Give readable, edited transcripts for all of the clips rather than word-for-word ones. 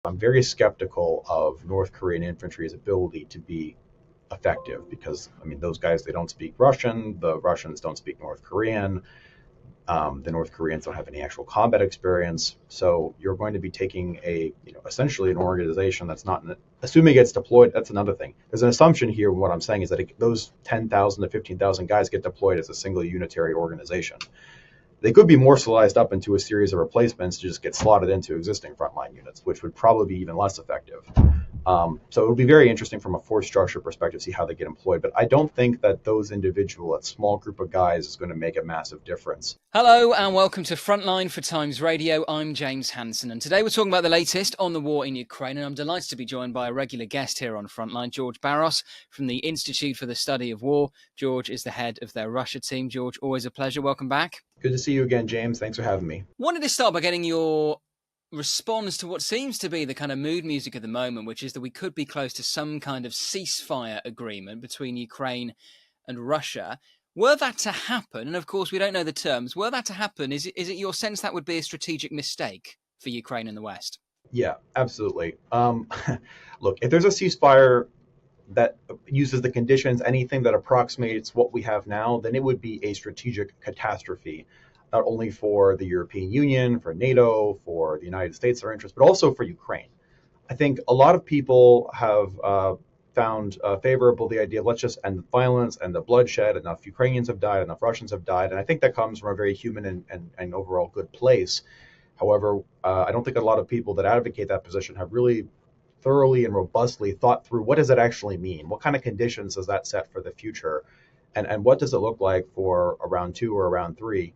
I'm very skeptical of North Korean infantry's ability to be effective because, I mean, those guys, they don't speak Russian. The Russians don't speak North Korean. The North Koreans don't have any actual combat experience. So you're going to be taking essentially an organization that's not, assuming it's deployed, that's another thing. There's an assumption here. What I'm saying is that those 10,000 to 15,000 guys get deployed as a single unitary organization. They could be moralized up into a series of replacements to just get slotted into existing frontline units, which would probably be even less effective. So it would be very interesting from a force structure perspective to see how they get employed. But I don't think that that small group of guys is going to make a massive difference. Hello and welcome to Frontline for Times Radio. I'm James Hansen, and today we're talking about the latest on the war in Ukraine, and I'm delighted to be joined by a regular guest here on Frontline, George Barros from the Institute for the Study of War. George is the head of their Russia team. George, always a pleasure. Welcome back. Good to see you again, James. Thanks for having me. Wanted to start by getting your response to what seems to be the kind of mood music at the moment, which is that we could be close to some kind of ceasefire agreement between Ukraine and Russia. Were that to happen, and of course we don't know the terms, were that to happen, is it your sense that would be a strategic mistake for Ukraine and the West? Yeah, absolutely. Look, if there's a ceasefire that uses the conditions, anything that approximates what we have now, then it would be a strategic catastrophe, not only for the European Union, for NATO, for the United States, their interests, but also for Ukraine. I think a lot of people have found favorable the idea of let's just end the violence and the bloodshed. Enough Ukrainians have died, enough Russians have died. And I think that comes from a very human and overall good place. However, I don't think a lot of people that advocate that position have really thoroughly and robustly thought through what does it actually mean? What kind of conditions does that set for the future? And what does it look like for a round two or a round three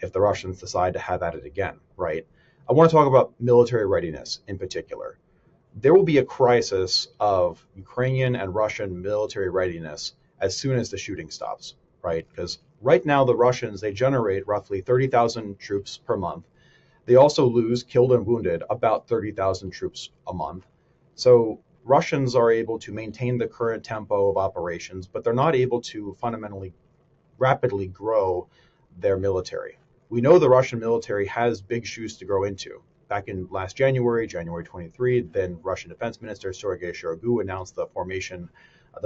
if the Russians decide to have at it again, right? I want to talk about military readiness in particular. There will be a crisis of Ukrainian and Russian military readiness as soon as the shooting stops, right? Because right now the Russians, they generate roughly 30,000 troops per month. They also lose, killed and wounded, about 30,000 troops a month. So Russians are able to maintain the current tempo of operations, but they're not able to fundamentally rapidly grow their military. We know the Russian military has big shoes to grow into. Back in last January 23, then Russian Defense Minister Sergei Shoigu announced the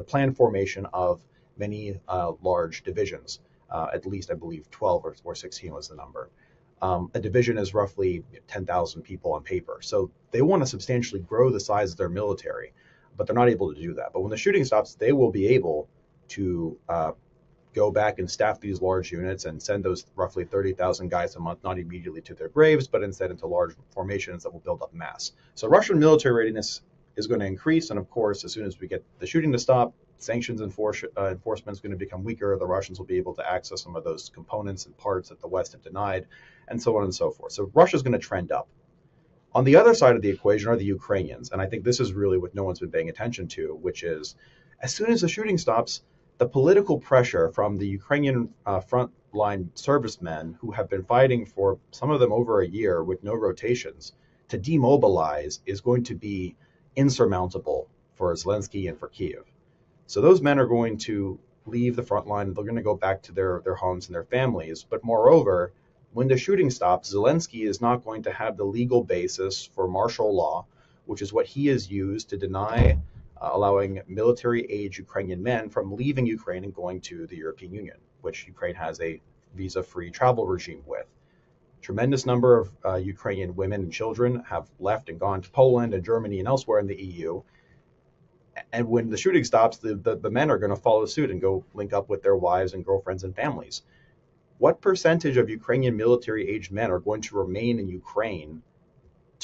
planned formation of many large divisions. At least, I believe, 12 or 16 was the number. A division is roughly 10,000 people on paper. So they want to substantially grow the size of their military, but they're not able to do that. But when the shooting stops, they will be able to go back and staff these large units and send those roughly 30,000 guys a month, not immediately to their graves, but instead into large formations that will build up mass. So Russian military readiness is going to increase. And of course, as soon as we get the shooting to stop, sanctions enforcement is going to become weaker. The Russians will be able to access some of those components and parts that the West have denied, and so on and so forth. So Russia's going to trend up. On the other side of the equation are the Ukrainians. And I think this is really what no one's been paying attention to, which is as soon as the shooting stops, the political pressure from the Ukrainian frontline servicemen who have been fighting for some of them over a year with no rotations to demobilize is going to be insurmountable for Zelensky and for Kyiv. So those men are going to leave the front line. They're going to go back to their homes and their families. But moreover, when the shooting stops, Zelensky is not going to have the legal basis for martial law, which is what he has used to deny allowing military-age Ukrainian men from leaving Ukraine and going to the European Union, which Ukraine has a visa-free travel regime with. Tremendous number of Ukrainian women and children have left and gone to Poland and Germany and elsewhere in the EU. And when the shooting stops, the men are going to follow suit and go link up with their wives and girlfriends and families. What percentage of Ukrainian military-aged men are going to remain in Ukraine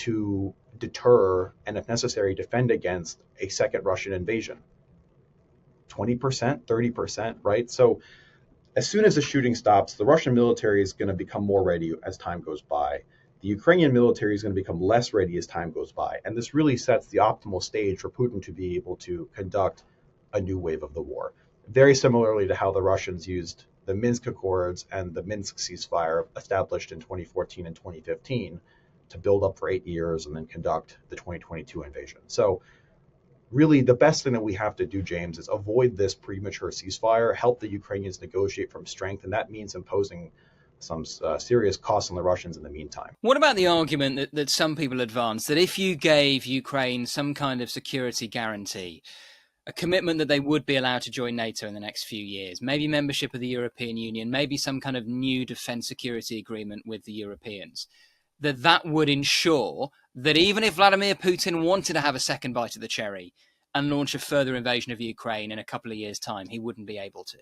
to deter and, if necessary, defend against a second Russian invasion? 20%, 30%, right? So as soon as the shooting stops, the Russian military is going to become more ready as time goes by. The Ukrainian military is going to become less ready as time goes by. And this really sets the optimal stage for Putin to be able to conduct a new wave of the war. Very similarly to how the Russians used the Minsk Accords and the Minsk ceasefire established in 2014 and 2015 to build up for 8 years and then conduct the 2022 invasion. So really the best thing that we have to do, James, is avoid this premature ceasefire, help the Ukrainians negotiate from strength, and that means imposing serious costs on the Russians in the meantime. What about the argument that some people advance that if you gave Ukraine some kind of security guarantee, a commitment that they would be allowed to join NATO in the next few years, maybe membership of the European Union, maybe some kind of new defense security agreement with the Europeans, that would ensure that even if Vladimir Putin wanted to have a second bite of the cherry and launch a further invasion of Ukraine in a couple of years' time, he wouldn't be able to?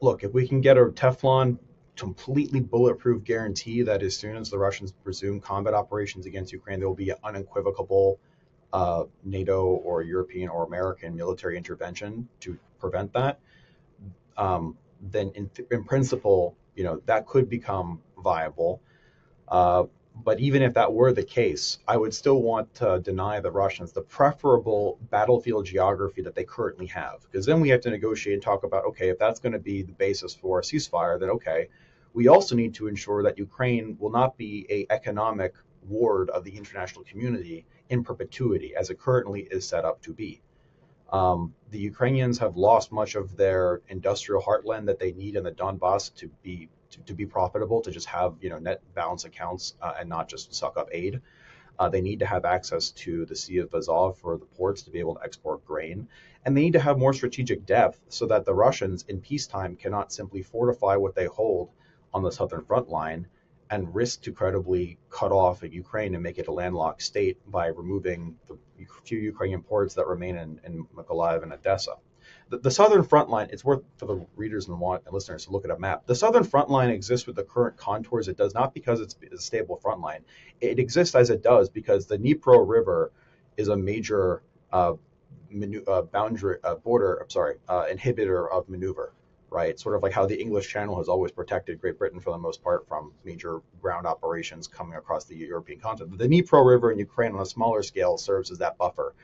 Look, if we can get a Teflon completely bulletproof guarantee that as soon as the Russians resume combat operations against Ukraine, there will be an unequivocal NATO or European or American military intervention to prevent that, then in principle, that could become viable. But even if that were the case, I would still want to deny the Russians the preferable battlefield geography that they currently have. Because then we have to negotiate and talk about, okay, if that's going to be the basis for a ceasefire, then okay, we also need to ensure that Ukraine will not be an economic ward of the international community in perpetuity, as it currently is set up to be. The Ukrainians have lost much of their industrial heartland that they need in the Donbass to be profitable, to just have net balance accounts and not just suck up aid. They need to have access to the Sea of Azov for the ports to be able to export grain, and they need to have more strategic depth so that the Russians in peacetime cannot simply fortify what they hold on the southern front line and risk to credibly cut off Ukraine and make it a landlocked state by removing the few Ukrainian ports that remain in Mykolaiv and Odessa. The southern front line, it's worth for the readers and listeners to look at a map. The southern front line exists with the current contours it does, not because it's a stable front line. It exists as it does because the Dnipro River is a major inhibitor of maneuver, right? Sort of like how the English Channel has always protected Great Britain for the most part from major ground operations coming across the European continent. The Dnipro River in Ukraine on a smaller scale serves as that buffer.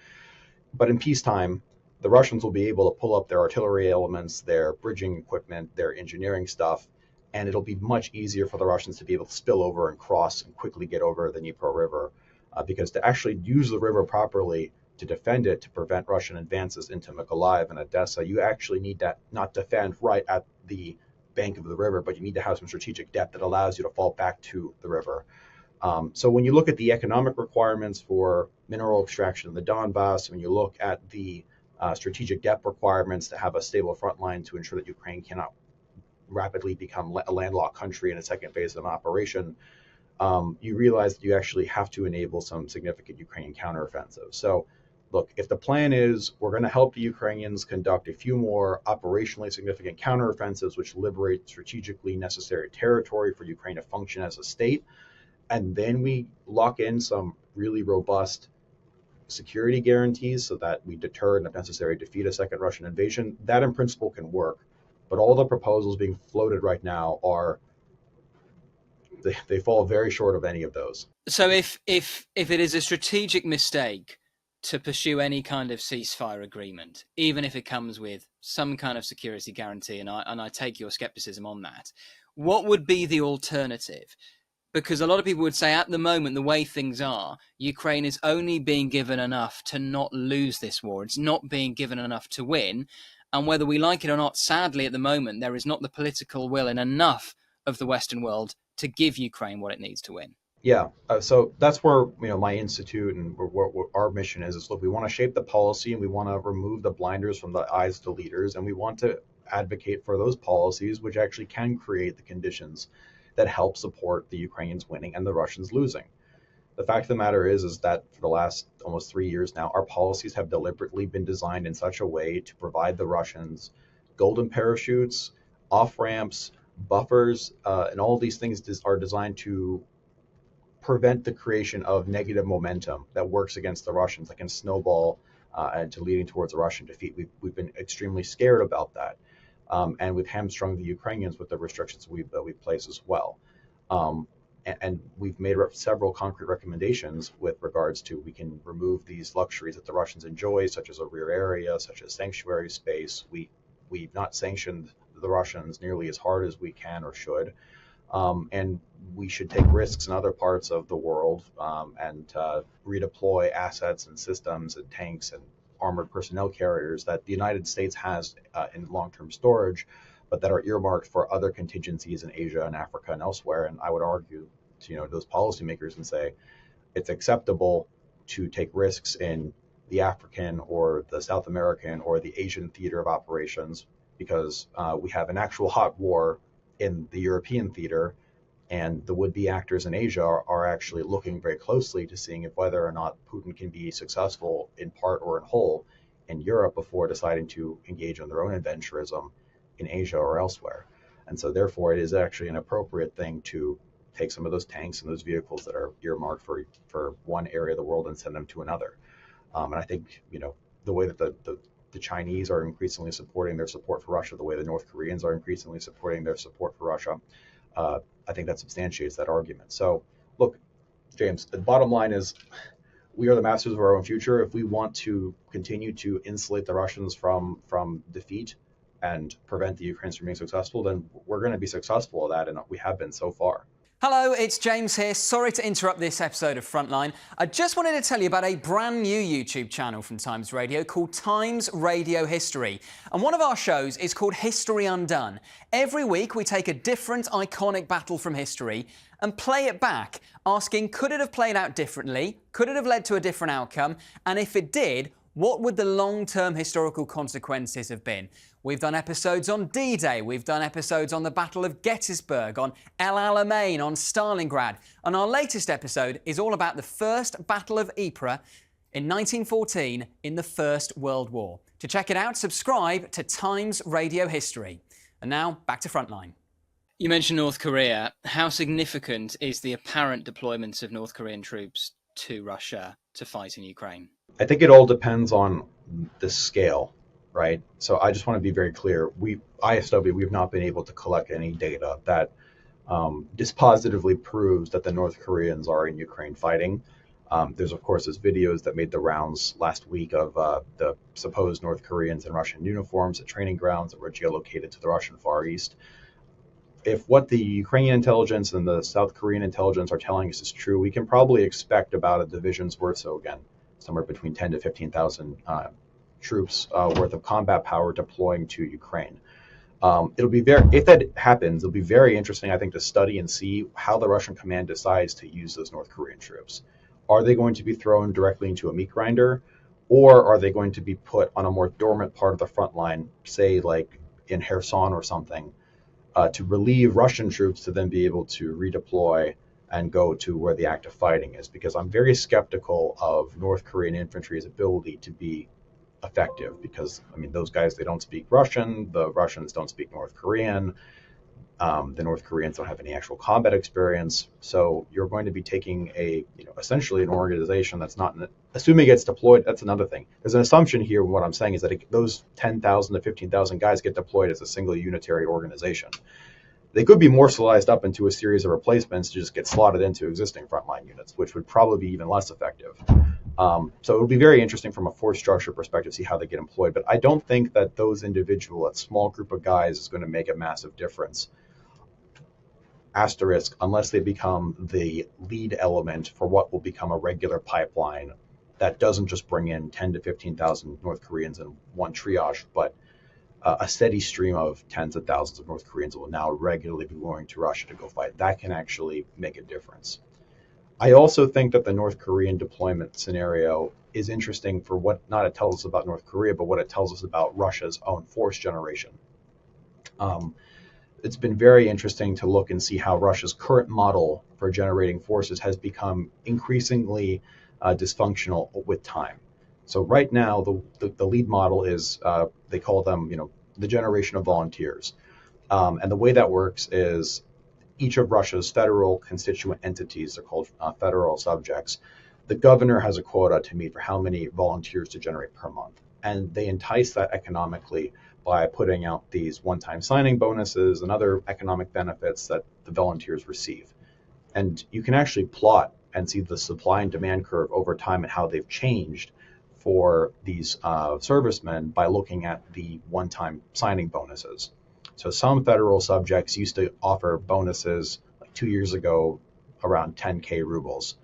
But in peacetime, the Russians will be able to pull up their artillery elements, their bridging equipment, their engineering stuff, and it'll be much easier for the Russians to be able to spill over and cross and quickly get over the Dnipro River. Because to actually use the river properly to defend it, to prevent Russian advances into Mykolaiv and Odessa, you actually need to not defend right at the bank of the river, but you need to have some strategic depth that allows you to fall back to the river. So when you look at the economic requirements for mineral extraction in the Donbass, when you look at the strategic depth requirements to have a stable front line to ensure that Ukraine cannot rapidly become a landlocked country in a second phase of an operation, you realize that you actually have to enable some significant Ukrainian counteroffensive. So look, if the plan is we're going to help the Ukrainians conduct a few more operationally significant counteroffensives, which liberate strategically necessary territory for Ukraine to function as a state, and then we lock in some really robust security guarantees so that we deter and if necessary defeat a second Russian invasion, that in principle can work. But all the proposals being floated right now they fall very short of any of those. So if it is a strategic mistake to pursue any kind of ceasefire agreement, even if it comes with some kind of security guarantee, and I take your skepticism on that, what would be the alternative? Because a lot of people would say at the moment, the way things are, Ukraine is only being given enough to not lose this war. It's not being given enough to win. And whether we like it or not, sadly, at the moment, there is not the political will in enough of the Western world to give Ukraine what it needs to win. Yeah, so that's where my institute and what our mission is look, we want to shape the policy and we want to remove the blinders from the eyes of the leaders, and we want to advocate for those policies which actually can create the conditions that help support the Ukrainians winning and the Russians losing. The fact of the matter is that for the last almost 3 years now, our policies have deliberately been designed in such a way to provide the Russians golden parachutes, off-ramps, buffers, and all these things are designed to prevent the creation of negative momentum that works against the Russians, that can snowball and to leading towards a Russian defeat. We've been extremely scared about that. And we've hamstrung the Ukrainians with the restrictions we've placed as well. And we've made several concrete recommendations with regards to we can remove these luxuries that the Russians enjoy, such as a rear area, such as sanctuary space. We've not sanctioned the Russians nearly as hard as we can or should. And we should take risks in other parts of the world and redeploy assets and systems and tanks and armored personnel carriers that the United States has in long-term storage, but that are earmarked for other contingencies in Asia and Africa and elsewhere. And I would argue to those policymakers and say it's acceptable to take risks in the African or the South American or the Asian theater of operations because we have an actual hot war in the European theater, and the would-be actors in Asia are actually looking very closely to seeing if whether or not Putin can be successful in part or in whole in Europe before deciding to engage in their own adventurism in Asia or elsewhere. And so therefore it is actually an appropriate thing to take some of those tanks and those vehicles that are earmarked for one area of the world and send them to another. And I think, the way that the Chinese are increasingly supporting their support for Russia, the way the North Koreans are increasingly supporting their support for Russia, I think that substantiates that argument. So look, James, the bottom line is we are the masters of our own future. If we want to continue to insulate the Russians from defeat and prevent the Ukrainians from being successful, then we're going to be successful at that, and we have been so far. Hello, it's James here. Sorry to interrupt this episode of Frontline. I just wanted to tell you about a brand new YouTube channel from Times Radio called Times Radio History. And one of our shows is called History Undone. Every week we take a different iconic battle from history and play it back, asking could it have played out differently? Could it have led to a different outcome? And if it did, what would the long-term historical consequences have been? We've done episodes on D-Day, we've done episodes on the Battle of Gettysburg, on El Alamein, on Stalingrad, and our latest episode is all about the First Battle of Ypres in 1914 in the First World War. To check it out, subscribe to Times Radio History. And now, back to Frontline. You mentioned North Korea. How significant is the apparent deployment of North Korean troops to Russia to fight in Ukraine? I think it all depends on the scale, right? So I just want to be very clear. ISW, we've not been able to collect any data that dispositively proves that the North Koreans are in Ukraine fighting. There's, of course, those videos that made the rounds last week of the supposed North Koreans in Russian uniforms at training grounds that were geolocated to the Russian Far East. If what the Ukrainian intelligence and the South Korean intelligence are telling us is true, we can probably expect about a division's worth, so again, somewhere between 10 to 15,000 troops worth of combat power deploying to Ukraine. If that happens, it'll be very interesting, I think, to study and see how the Russian command decides to use those North Korean troops. Are they going to be thrown directly into a meat grinder, or are they going to be put on a more dormant part of the front line, say like in Kherson or something, to relieve Russian troops to then be able to redeploy and go to where the active fighting is? Because I'm very skeptical of North Korean infantry's ability to be effective, because those guys, they don't speak Russian, the Russians don't speak North Korean, the North Koreans don't have any actual combat experience. So you're going to be taking essentially an organization that's not, assuming it's deployed, that's another thing. There's an assumption here. What I'm saying is that those 10,000 to 15,000 guys get deployed as a single unitary organization. They could be morcelized up into a series of replacements to just get slotted into existing frontline units, which would probably be even less effective. So it'll be very interesting from a force structure perspective to see how they get employed. But I don't think that that small group of guys is going to make a massive difference. Asterisk, unless they become the lead element for what will become a regular pipeline that doesn't just bring in 10 to 15,000 North Koreans in one triage, but a steady stream of tens of thousands of North Koreans will now regularly be going to Russia to go fight. That can actually make a difference. I also think that the North Korean deployment scenario is interesting for what not it tells us about North Korea, but what it tells us about Russia's own force generation. It's been very interesting to look and see how Russia's current model for generating forces has become increasingly dysfunctional with time. So right now, the lead model is, they call them, the generation of volunteers. And the way that works is each of Russia's federal constituent entities, they're called federal subjects, the governor has a quota to meet for how many volunteers to generate per month. And they entice that economically by putting out these one-time signing bonuses and other economic benefits that the volunteers receive. And you can actually plot and see the supply and demand curve over time and how they've changed for these servicemen by looking at the one-time signing bonuses. So some federal subjects used to offer bonuses like 2 years ago around 10K rubles.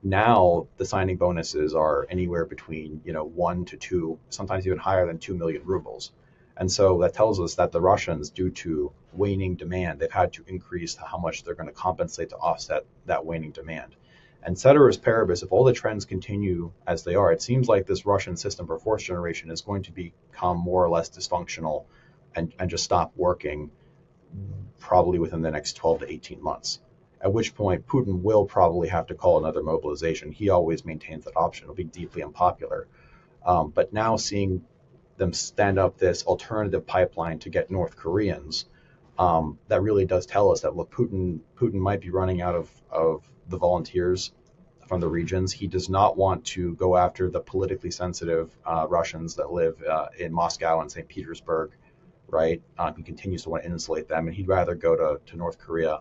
Now the signing bonuses are anywhere between 1 to 2, sometimes even higher than 2 million rubles. And so that tells us that the Russians, due to waning demand, they've had to increase how much they're going to compensate to offset that waning demand. And ceteris paribus, if all the trends continue as they are, it seems like this Russian system for force generation is going to become more or less dysfunctional and just stop working probably within the next 12 to 18 months. At which point, Putin will probably have to call another mobilization. He always maintains that option. It'll be deeply unpopular. But now seeing them stand up this alternative pipeline to get North Koreans, that really does tell us that, look, Putin might be running out of the volunteers from the regions. He does not want to go after the politically sensitive Russians that live in Moscow and St. Petersburg, right? He continues to want to insulate them, and he'd rather go to North Korea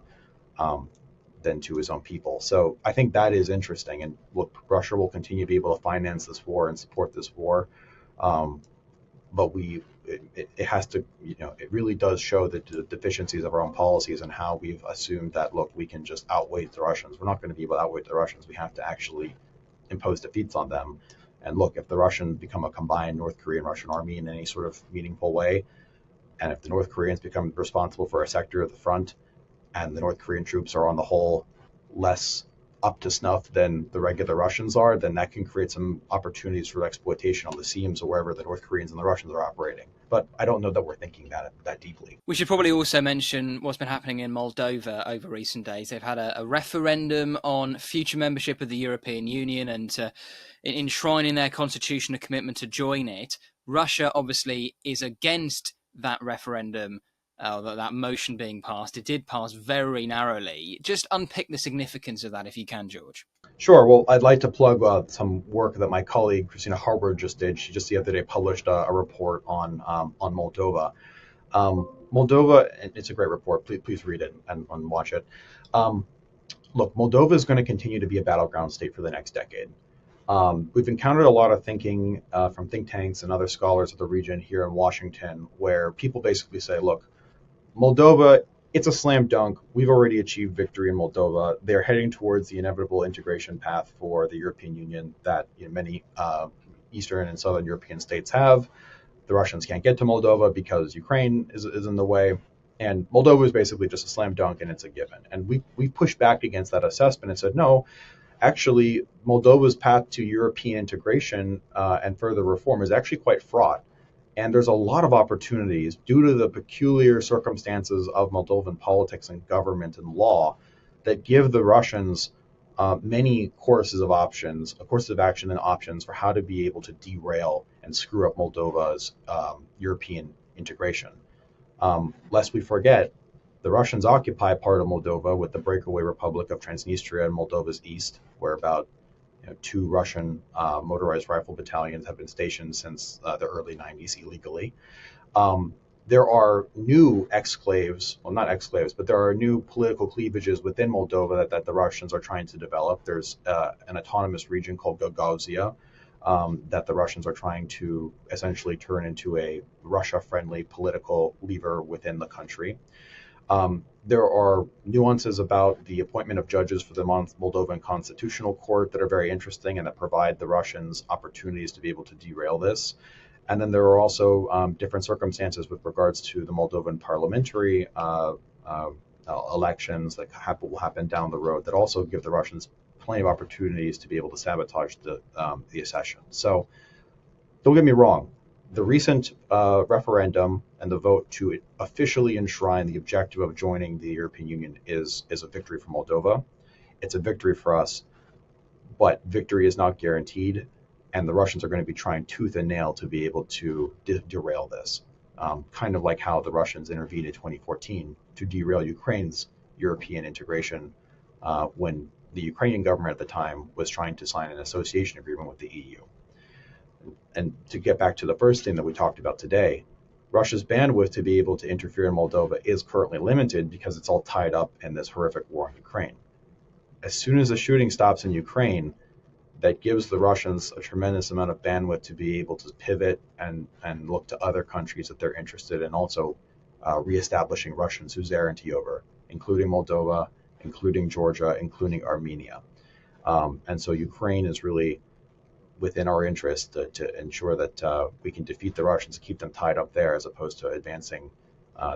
than to his own people. So I think that is interesting. And look, Russia will continue to be able to finance this war and support this war. But it has to, it really does show the deficiencies of our own policies and how we've assumed that, look, we can just outweigh the Russians. We're not going to be able to outweigh the Russians. We have to actually impose defeats on them. And look, if the Russians become a combined North Korean Russian army in any sort of meaningful way, and if the North Koreans become responsible for a sector of the front, and the North Korean troops are on the whole less up to snuff than the regular Russians are, then that can create some opportunities for exploitation on the seams or wherever the North Koreans and the Russians are operating. But I don't know that we're thinking that deeply. We should probably also mention what's been happening in Moldova over recent days. They've had a referendum on future membership of the European Union and enshrining their constitution a commitment to join it. Russia obviously is against that referendum, that motion being passed. It did pass very narrowly. Just unpick the significance of that if you can, George. Sure. Well, I'd like to plug some work that my colleague Christina Harward just did. She just the other day published a report on Moldova. Moldova, it's a great report. Please read it and watch it. Look, Moldova is going to continue to be a battleground state for the next decade. We've encountered a lot of thinking from think tanks and other scholars of the region here in Washington, where people basically say, look, Moldova, it's a slam dunk. We've already achieved victory in Moldova. They're heading towards the inevitable integration path for the European Union that many Eastern and Southern European states have. The Russians can't get to Moldova because Ukraine is in the way. And Moldova is basically just a slam dunk, and it's a given. And we pushed back against that assessment and said, no, actually, Moldova's path to European integration and further reform is actually quite fraught. And there's a lot of opportunities due to the peculiar circumstances of Moldovan politics and government and law that give the Russians many courses of action and options for how to be able to derail and screw up Moldova's European integration. Lest we forget, the Russians occupy part of Moldova with the breakaway Republic of Transnistria in Moldova's east, where about 2 Russian motorized rifle battalions have been stationed since the early 90s illegally. There are new exclaves, well, not exclaves, but there are new political cleavages within Moldova that the Russians are trying to develop. There's an autonomous region called Gagauzia that the Russians are trying to essentially turn into a Russia-friendly political lever within the country. There are nuances about the appointment of judges for the Moldovan Constitutional Court that are very interesting and that provide the Russians opportunities to be able to derail this. And then there are also different circumstances with regards to the Moldovan parliamentary elections that will happen down the road that also give the Russians plenty of opportunities to be able to sabotage the accession. So don't get me wrong. The recent referendum and the vote to officially enshrine the objective of joining the European Union is a victory for Moldova. It's a victory for us, but victory is not guaranteed, and the Russians are going to be trying tooth and nail to be able to derail this, kind of like how the Russians intervened in 2014 to derail Ukraine's European integration when the Ukrainian government at the time was trying to sign an association agreement with the EU. And to get back to the first thing that we talked about today, Russia's bandwidth to be able to interfere in Moldova is currently limited because it's all tied up in this horrific war in Ukraine. As soon as the shooting stops in Ukraine, that gives the Russians a tremendous amount of bandwidth to be able to pivot and look to other countries that they're interested in also reestablishing Russian suzerainty over, including Moldova, including Georgia, including Armenia. And so Ukraine is really within our interest to ensure that we can defeat the Russians, keep them tied up there, as opposed to advancing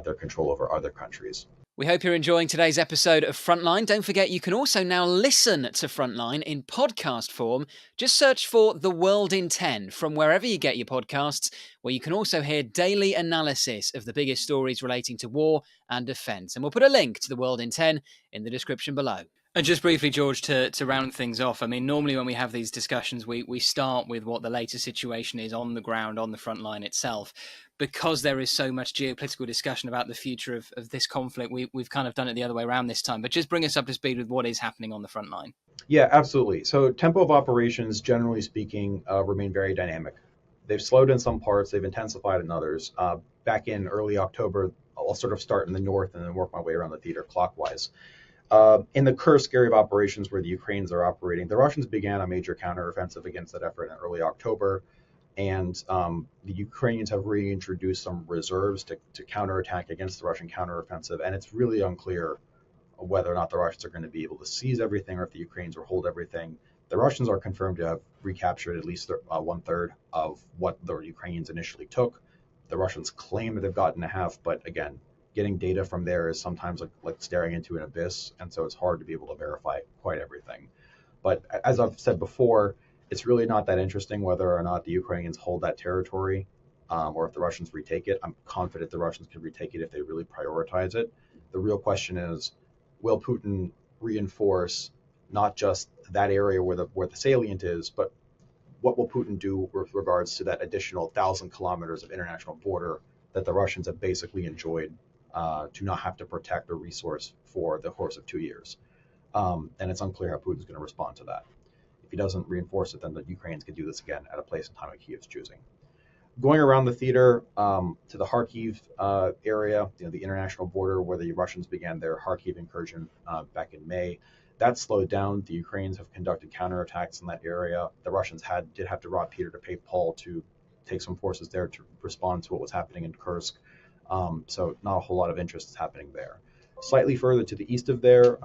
their control over other countries. We hope you're enjoying today's episode of Frontline. Don't forget, you can also now listen to Frontline in podcast form. Just search for The World in 10 from wherever you get your podcasts, where you can also hear daily analysis of the biggest stories relating to war and defence. And we'll put a link to The World in 10 in the description below. And just briefly, George, to round things off, I mean, normally when we have these discussions, we start with what the latest situation is on the ground, on the front line itself. Because there is so much geopolitical discussion about the future of this conflict, we've kind of done it the other way around this time. But just bring us up to speed with what is happening on the front line. Yeah, absolutely. So tempo of operations, generally speaking, remain very dynamic. They've slowed in some parts, they've intensified in others. Back in early October, I'll sort of start in the north and then work my way around the theater clockwise. In the Kursk area of operations where the Ukrainians are operating, the Russians began a major counteroffensive against that effort in early October, and the Ukrainians have reintroduced some reserves to counterattack against the Russian counteroffensive, and it's really unclear whether or not the Russians are going to be able to seize everything or if the Ukrainians will hold everything. The Russians are confirmed to have recaptured at least 1/3 of what the Ukrainians initially took. The Russians claim that they've gotten a half, but again, getting data from there is sometimes like staring into an abyss, and so it's hard to be able to verify quite everything. But as I've said before, it's really not that interesting whether or not the Ukrainians hold that territory or if the Russians retake it. I'm confident the Russians can retake it if they really prioritize it. The real question is, will Putin reinforce not just that area where the salient is, but what will Putin do with regards to that additional 1,000 kilometers of international border that the Russians have basically enjoyed to not have to protect or resource for the course of 2 years. And it's unclear how Putin's going to respond to that. If he doesn't reinforce it, then the Ukrainians can do this again at a place and time of Kiev's choosing. Going around the theater to the Kharkiv area, the international border where the Russians began their Kharkiv incursion back in May, that slowed down. The Ukrainians have conducted counterattacks in that area. The Russians did have to rob Peter to pay Paul to take some forces there to respond to what was happening in Kursk. So not a whole lot of interest is happening there. Slightly further to the east of there,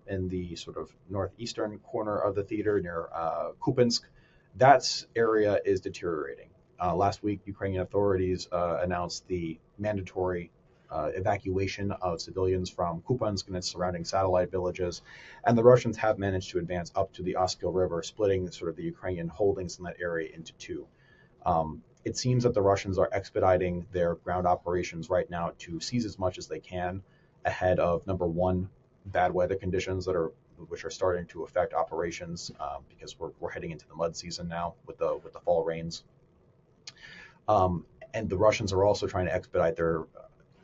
in the sort of northeastern corner of the theater near Kupiansk, that area is deteriorating. Last week, Ukrainian authorities announced the mandatory evacuation of civilians from Kupiansk and its surrounding satellite villages, and the Russians have managed to advance up to the Oskil River, splitting sort of the Ukrainian holdings in that area into two. It seems that the Russians are expediting their ground operations right now to seize as much as they can ahead of, number one, bad weather conditions which are starting to affect operations because we're heading into the mud season now with the fall rains. And the Russians are also trying to expedite their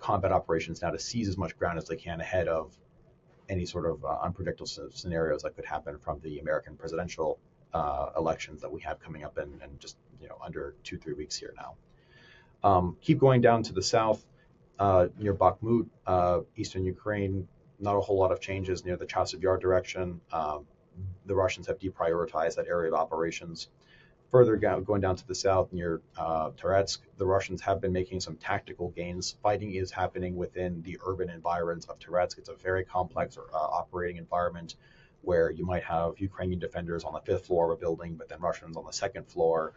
combat operations now to seize as much ground as they can ahead of any sort of unpredictable scenarios that could happen from the American presidential elections that we have coming up in just under 2-3 weeks here now. Keep going down to the south near Bakhmut, eastern Ukraine. Not a whole lot of changes near the Chasiv Yar direction. The Russians have deprioritized that area of operations. Further going down to the south near Toretsk, the Russians have been making some tactical gains. Fighting is happening within the urban environs of Toretsk. It's a very complex operating environment where you might have Ukrainian defenders on the 5th floor of a building, but then Russians on the 2nd floor,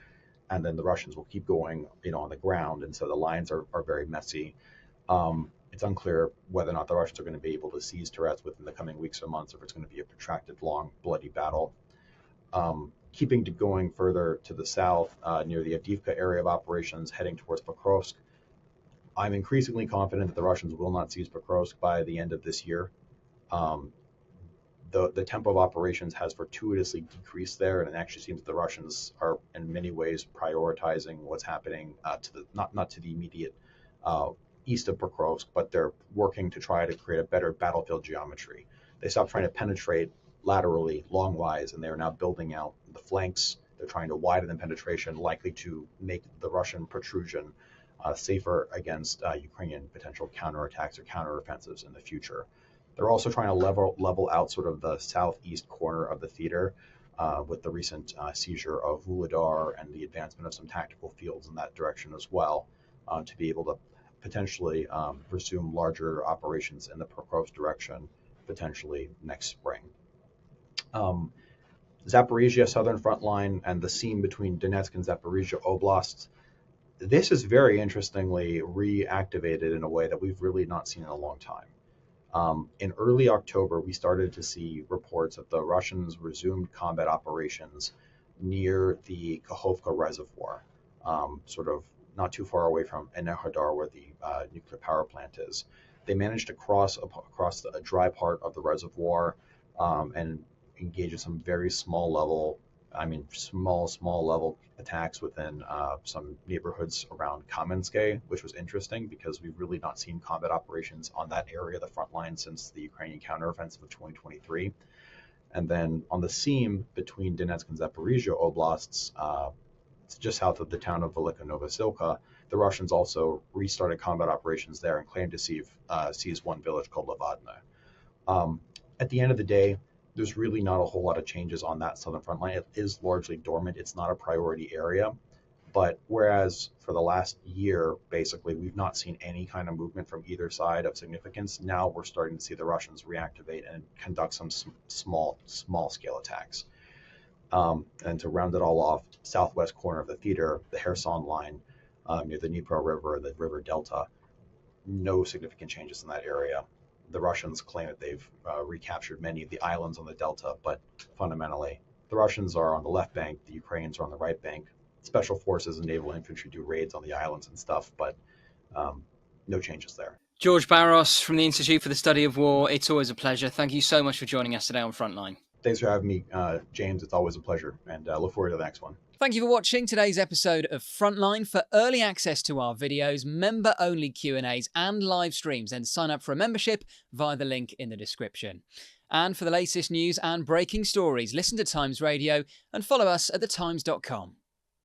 and then the Russians will keep going, on the ground, and so the lines are very messy. It's unclear whether or not the Russians are going to be able to seize Toretsk within the coming weeks or months, if it's going to be a protracted, long, bloody battle. Keeping going further to the south, near the Avdiivka area of operations, heading towards Pokrovsk, I'm increasingly confident that the Russians will not seize Pokrovsk by the end of this year. The tempo of operations has fortuitously decreased there, and it actually seems that the Russians are in many ways prioritizing what's happening not to the immediate east of Pokrovsk, but they're working to try to create a better battlefield geometry. They stopped trying to penetrate laterally, longwise, and they are now building out the flanks. They're trying to widen the penetration, likely to make the Russian protrusion safer against Ukrainian potential counterattacks or counteroffensives in the future. They're also trying to level out sort of the southeast corner of the theater with the recent seizure of Vuhledar and the advancement of some tactical fields in that direction as well, to be able to potentially resume larger operations in the Pokrovsk direction potentially next spring. Zaporizhia southern front line and the seam between Donetsk and Zaporizhia oblasts, this is very interestingly reactivated in a way that we've really not seen in a long time. In early October, we started to see reports that the Russians resumed combat operations near the Kakhovka Reservoir, sort of not too far away from Enerhodar, where the nuclear power plant is. They managed to cross a dry part of the reservoir and engage in some very small level attacks within some neighborhoods around Kamensk, which was interesting because we've really not seen combat operations on that area of the front line since the Ukrainian counteroffensive of 2023. And then on the seam between Donetsk and Zaporizhia oblasts, just south of the town of Velika Novosilka, the Russians also restarted combat operations there and claimed to seize one village called Levadna. At the end of the day, there's really not a whole lot of changes on that southern front line. It is largely dormant. It's not a priority area. But whereas for the last year, basically, we've not seen any kind of movement from either side of significance, now we're starting to see the Russians reactivate and conduct some small scale attacks. And to round it all off, southwest corner of the theater, the Kherson line near the Dnipro River, the river delta, no significant changes in that area. The Russians claim that they've recaptured many of the islands on the delta, but fundamentally, the Russians are on the left bank, the Ukrainians are on the right bank. Special forces and naval infantry do raids on the islands and stuff, but no changes there. George Barros from the Institute for the Study of War, it's always a pleasure. Thank you so much for joining us today on Frontline. Thanks for having me, James. It's always a pleasure, and look forward to the next one. Thank you for watching today's episode of Frontline. For early access to our videos, member-only Q&As and live streams, then sign up for a membership via the link in the description. And for the latest news and breaking stories, listen to Times Radio and follow us at thetimes.com.